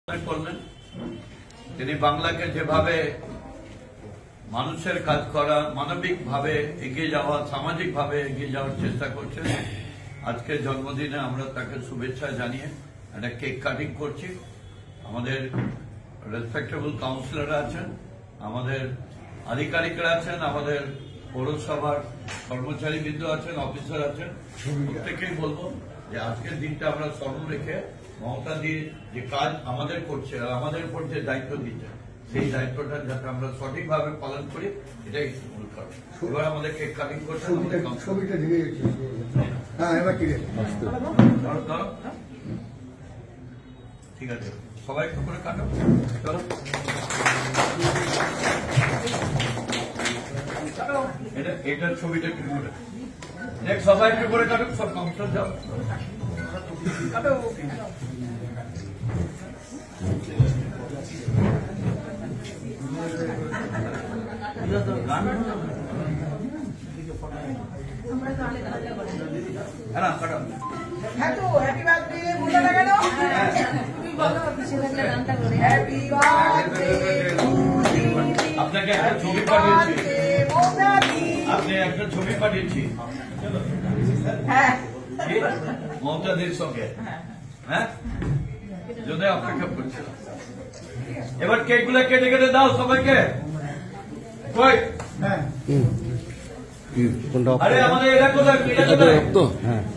করলেন তিনি বাংলাকে যেভাবে মানুষের কাজ করা, মানবিক ভাবে এগিয়ে যাওয়া, সামাজিক ভাবে এগিয়ে যাওয়ার চেষ্টা করছেন। আজকে জন্মদিনে আমরা তাকে শুভেচ্ছা জানিয়ে একটা কেক কাটিং করছি। আমাদের রেসপেক্টেবল কাউন্সিলররা আছেন, আমাদের আধিকারিকরা আছেন, আমাদের পৌরসভার কর্মচারীবৃন্দ আছেন, অফিসার আছেন। প্রত্যেকেই বলবো যে আজকের দিনটা আমরা স্মরণ রেখে মমতা দিয়ে যে কাজ আমাদের করছে আর আমাদের উপর যে দায়িত্ব দিচ্ছে সেই দায়িত্বটা যাতে আমরা সঠিকভাবে পালন করি, এটাই মূল কারণ। এবার আমাদের কেক কাটিং করছে। ঠিক আছে, সবাই একটু করে কাটো। চলো এটার ছবিটা একটু করে সবাই একটু করে কাটুক, সব কাউন্সিলর যাও কাটো। হ্যাপি বার্থডে বলে না কেন? তুমি বলো গানটা করে। Happy birthday to you. আপনাকে একটা ছবি পাঠিয়েছি, আপনি একটা ছবি পাঠিয়েছি হ্যাঁ মমতাদির সঙ্গে। হ্যাঁ, যদি অপেক্ষা করছিলাম। এবার কেক গুলো কেটে কেটে দাও সবাইকে। কই আরে আমাদের এটা কোথায়?